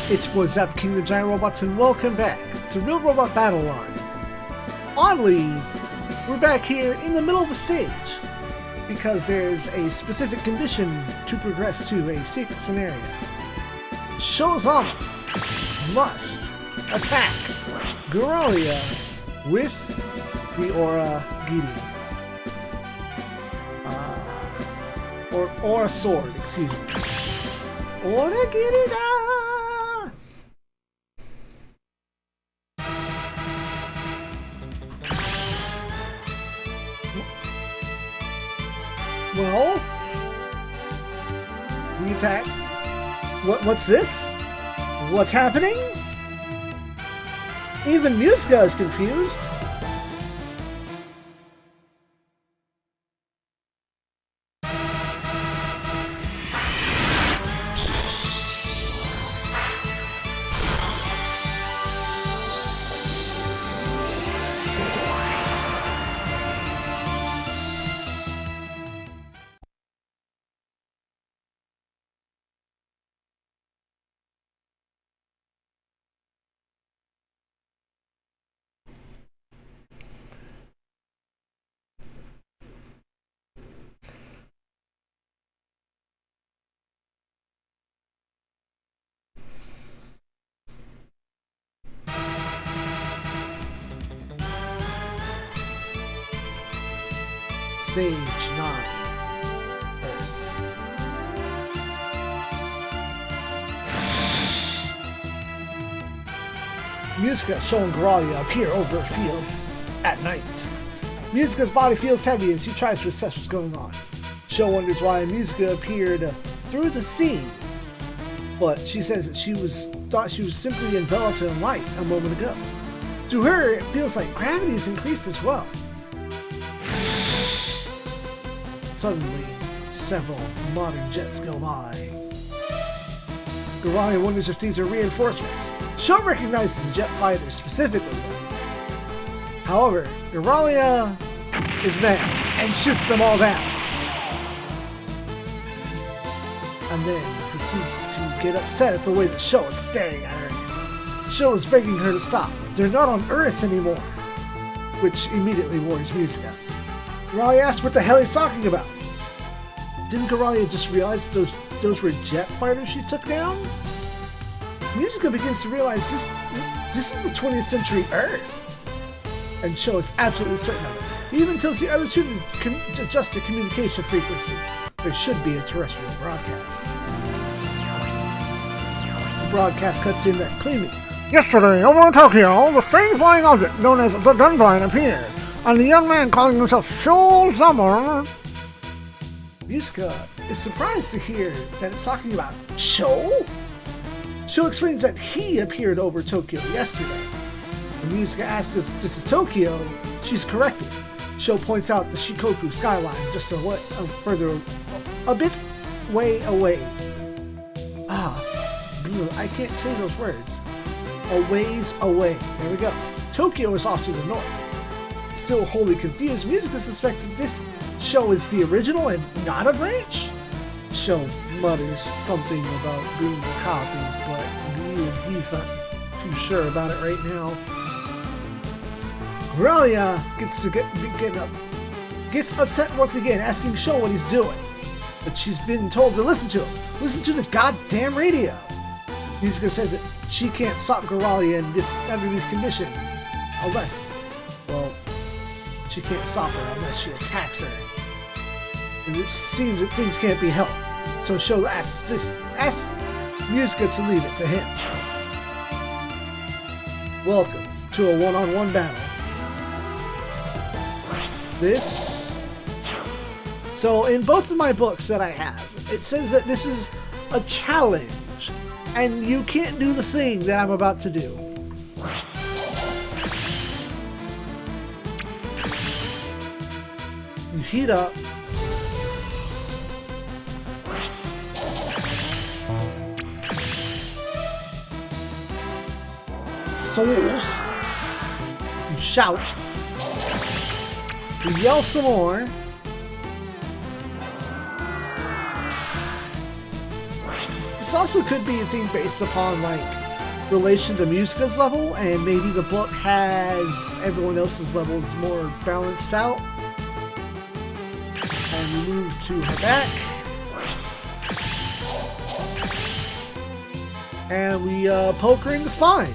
It's boy Zappa King of the Giant Robots, and welcome back to Real Robot Battle Line. Oddly, we're back here in the middle of a stage, because there's a specific condition to progress to a secret scenario. Shozama must attack Goralia with the Aura Gidi. Or Aura Sword, excuse me. Aura Gidi da! Well, we attack. What's this? What's happening? Even Muska is confused. Stage 9, Earth. Muska showing Goralia appear over a field at night. Muska's body feels heavy as she tries to assess what's going on. Sho wonders why Muska appeared through the scene, but she says that she thought she was simply enveloped in light a moment ago. To her, it feels like gravity has increased as well. Suddenly, several modern jets go by. Goralia wonders if these are reinforcements. Sho recognizes the jet fighter specifically. However, Goralia is mad and shoots them all down. And then proceeds to get upset at the way that Sho is staring at her. Sho is begging her to stop. They're not on Earth anymore. Which immediately worries Muska. Goralia asks what the hell he's talking about. Didn't Goralia just realize those were jet fighters she took down? Muska begins to realize this is the 20th century Earth. And Sho is absolutely certain of it. He even tells the other two to adjust their communication frequency. There should be a terrestrial broadcast. The broadcast cuts in that cleanly. Yesterday, over in Tokyo, the strange flying object known as the Gunvine appeared, and the young man calling himself Shozama. Muska is surprised to hear that it's talking about Sho. Sho explains that he appeared over Tokyo yesterday. When Muska asks if this is Tokyo, she's corrected. Sho points out the Shikoku skyline just a bit way away. I can't say those words. A ways away. There we go. Tokyo is off to the north. Still wholly confused, Muska suspects that this Sho is the original and not a breach? Sho mutters something about being a copy, but he's not too sure about it right now. Goralia gets upset once again, asking Sho what he's doing. But she's been told to listen to him. Listen to the goddamn radio. Muska says that she can't stop Goralia under these conditions. She can't stop her unless she attacks her. And it seems that things can't be helped. So Sho asks Muska to leave it to him. Welcome to a one-on-one battle. So in both of my books that I have, it says that this is a challenge, and you can't do the thing that I'm about to do. You heat up. Souls. You shout. You yell some more. also could be a thing based upon like relation to Musica's level, and maybe the book has everyone else's levels more balanced out. And we move to her back. And we poke her in the spine.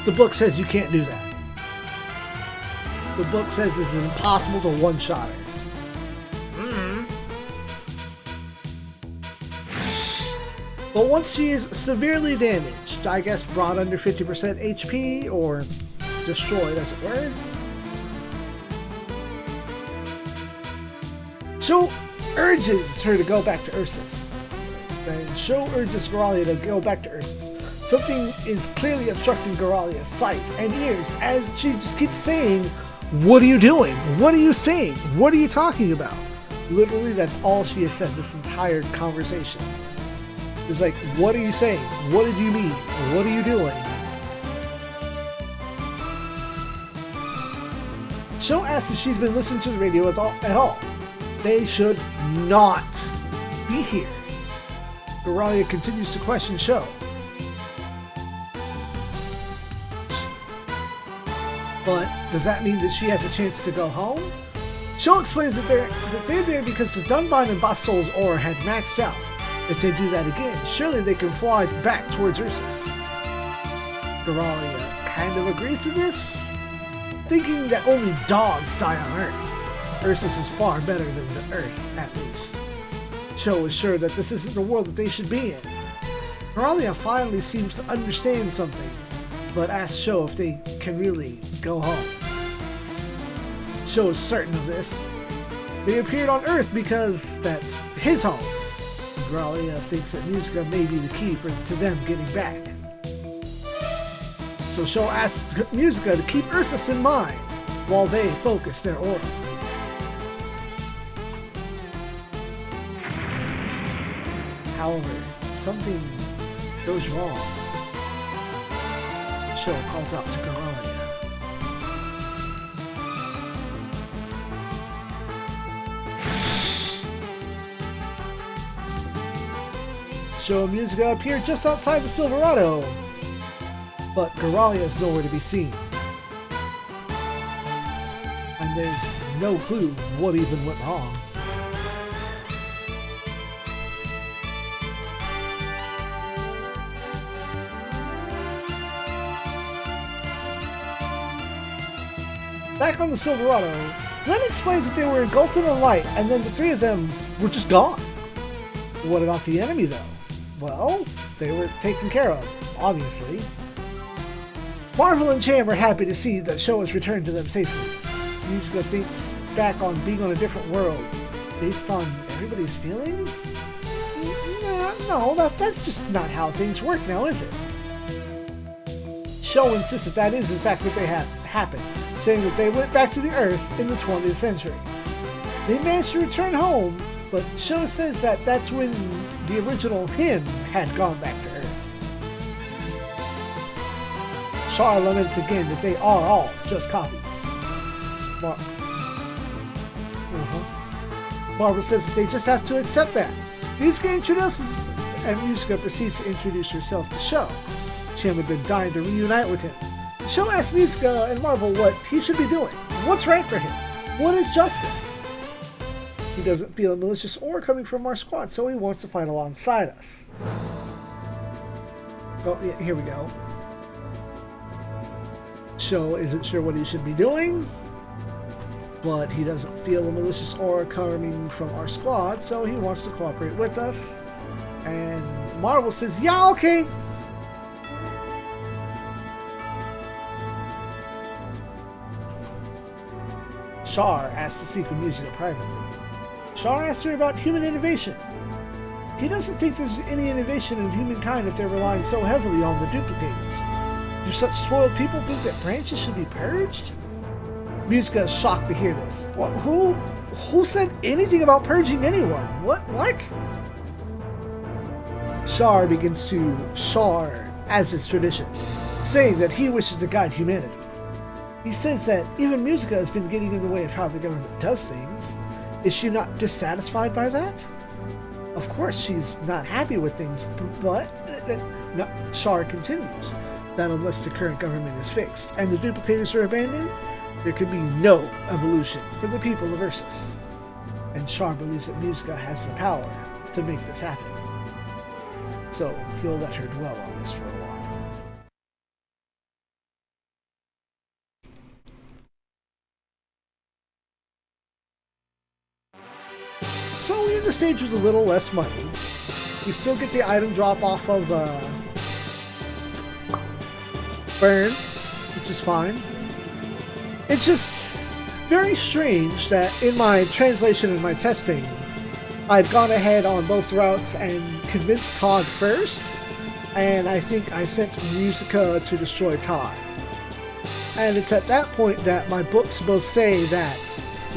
The book says you can't do that. The book says it's impossible to one-shot her. But once she is severely damaged, I guess brought under 50% HP, or destroyed as it were, Sho urges her to go back to Ursus. And Sho urges Goralia to go back to Ursus. Something is clearly obstructing Goralia's sight and ears as she just keeps saying, "What are you doing? What are you saying? What are you talking about?" Literally, that's all she has said this entire conversation. It's like, what are you saying? What did you mean? What are you doing? Sho asks if she's been listening to the radio at all. They should not be here. Goralia continues to question Sho. But does that mean that she has a chance to go home? Sho explains that they're there because the Dunbine and Basol's aura had maxed out. If they do that again, surely they can fly back towards Ursus. Goralia kind of agrees to this, thinking that only dogs die on Earth. Ursus is far better than the Earth, at least. Sho is sure that this isn't the world that they should be in. Goralia finally seems to understand something, but asks Sho if they can really go home. Sho is certain of this. They appeared on Earth because that's his home. Goralia thinks that Musica may be the key to them getting back. So Sho asks Musica to keep Ursus in mind while they focus their aura. However, something goes wrong. Sho calls out to Goralia. Sho and Musica appear just outside the Silverado, but Goralia is nowhere to be seen. And there's no clue what even went wrong. Back on the Silverado, Glenn explains that they were engulfed in the light, and then the three of them were just gone. What about the enemy, though? Well, they were taken care of, obviously. Marvel and Cham are happy to see that Sho has returned to them safely. Musica thinks back on being on a different world based on everybody's feelings? No, that's just not how things work now, is it? Sho insists that is in fact what they happened, saying that they went back to the Earth in the 20th century. They managed to return home, but Sho says that that's when the original him had gone back to Earth. Char laments again that they are all just copies. Marvel says that they just have to accept that. Musica introduces, and Musica proceeds to introduce herself to Sho. Cham had been dying to reunite with him. Sho asks Musica and Marvel what he should be doing. What's right for him? What is justice? He doesn't feel a malicious aura coming from our squad, so he wants to fight alongside us. Oh, yeah, here we go. Sho isn't sure what he should be doing, but he doesn't feel a malicious aura coming from our squad, so he wants to cooperate with us. And Marvel says, yeah, okay. Char asks to speak with Musica privately. Char asks her about human innovation. He doesn't think there's any innovation in humankind if they're relying so heavily on the duplicators. Do such spoiled people think that branches should be purged? Musica is shocked to hear this. What? Who said anything about purging anyone? What? Char begins to char as is tradition, saying that he wishes to guide humanity. He says that even Musica has been getting in the way of how the government does things. Is she not dissatisfied by that? Of course she's not happy with things, but no, Char continues that unless the current government is fixed and the duplicators are abandoned, there could be no evolution for the people of Ursus. And Char believes that Musica has the power to make this happen. So he'll let her dwell on this for a while. So we end the stage with a little less money. We still get the item drop off of Burn, which is fine. It's just very strange that in my translation and my testing, I'd gone ahead on both routes and convinced Todd first, and I think I sent Musica to destroy Todd. And it's at that point that my books both say that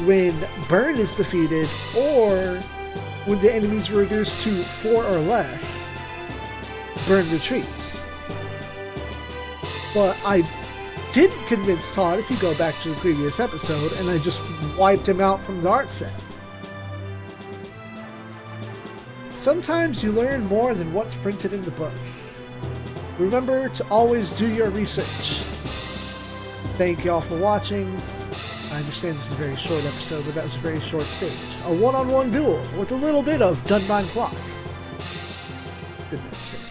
when Burn is defeated, or when the enemies are reduced to 4 or less, Burn retreats. But I didn't convince Todd if you go back to the previous episode, and I just wiped him out from the art set. Sometimes you learn more than what's printed in the books. Remember to always do your research. Thank y'all for watching. I understand this is a very short episode, but that was a very short stage. A one-on-one duel with a little bit of done by plot. Good night, sir.